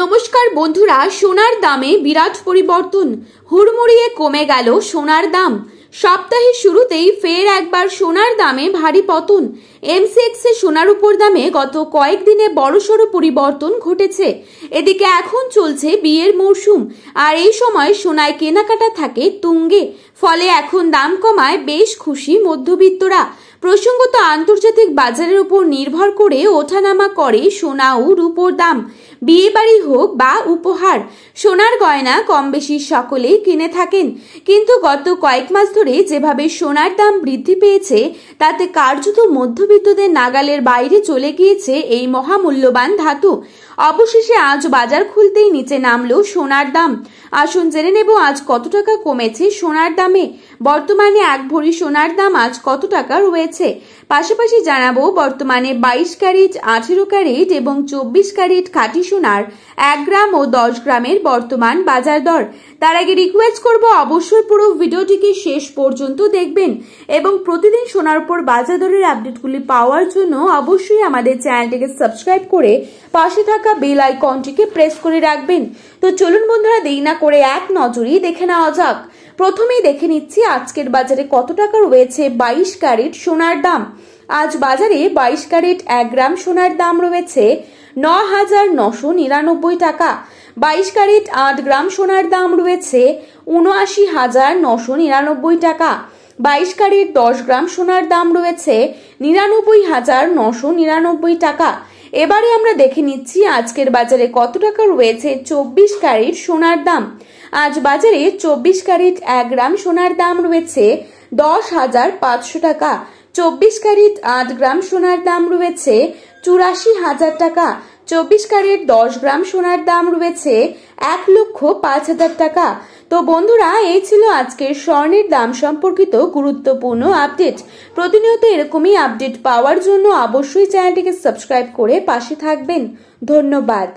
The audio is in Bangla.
নমস্কার বন্ধুরা, সোনার দামে বিরাট পরিবর্তন। হুড়মুড়িয়ে কমে গেল সোনার দাম। সপ্তাহের শুরুতেই ফের একবার সোনার দামে ভারী পতন। এমসিএক্সে সোনার উপর দামে গত কয়েকদিনে বড়সড় পরিবর্তন ঘটেছে। এদিকে এখন চলছে বিয়ের মরশুম, আর এই সময় সোনায় কেনাকাটা থাকে তুঙ্গে। ফলে এখন দাম কমায় বেশ খুশি মধ্যবিত্তরা। প্রসঙ্গত, আন্তর্জাতিক বাজারের উপর নির্ভর করে ওঠানামা করে সোনা ও রূপোর দাম। বিয়ে বাড়ি হোক বা উপহার, সোনার গয়না কম বেশি সকলেই কিনে থাকেন। কিন্তু গত কয়েক মাস ধরে যেভাবে সোনার দাম বৃদ্ধি পেয়েছে, তাতে কার্যত মধ্যবিত্তদের নাগালের বাইরে চলে গিয়েছে এই মহামূল্যবান ধাতু। অবশেষে আজ বাজার খুলতেই নিচে নামলো সোনার দাম। আসুন জেনে নেব আজ কত টাকা কমেছে সোনার দামে। বর্তমানে এক ভরি সোনার দাম আজ কত টাকা রয়েছে। পাশাপাশি জানাবো বর্তমানে 22 ক্যারেট, 18 ক্যারেট এবং 24 ক্যারেট খাঁটি সোনার 1 গ্রাম ও 10 গ্রামের বর্তমান বাজার দর। তার আগে রিকোয়েস্ট করব অবশ্যই পুরো ভিডিওটিকে শেষ পর্যন্ত দেখবেন এবং প্রতিদিন সোনার উপর বাজার দরের আপডেটগুলি পাওয়ার জন্য অবশ্যই আমাদের চ্যানেলটিকে সাবস্ক্রাইব করে পাশে থাকা বেল আইকনটিকে প্রেস করে রাখবেন। তো চলুন বন্ধুরা, দেরি না করে এক নজরেই দেখে নেওয়া যাক। প্রথমেই দেখে নিচ্ছি আজকের বাজারে কত টাকা রয়েছে 22 ক্যারেট সোনার দাম। আজ বাজারে 22 ক্যারেট 1 গ্রাম সোনার দাম রয়েছে 9,999 টাকা। 22 ক্যারেট 8 গ্রাম সোনার দাম রয়েছে 79,999 টাকা। 22 ক্যারেট 10 গ্রাম সোনার দাম রয়েছে 99,999 টাকা। এবারে আমরা দেখে নিচ্ছি আজকের বাজারে কত টাকা রয়েছে 24 ক্যারেট সোনার দাম। আজ বাজারে 24 ক্যারেট 1 গ্রাম সোনার দাম রয়েছে 10,500 টাকা। 24 ক্যারেট 8 গ্রাম সোনার দাম রয়েছে 84,000 টাকা। 24 ক্যারেট 10 গ্রাম সোনার দাম রয়েছে 1,05,000 টাকা। তো বন্ধুরা, এই ছিল আজকের স্বর্ণের দাম সম্পর্কিত গুরুত্বপূর্ণ আপডেট। প্রতিনিয়ত এরকমই আপডেট পাওয়ার জন্য অবশ্যই চ্যানেলটিকে সাবস্ক্রাইব করে পাশে থাকবেন। ধন্যবাদ।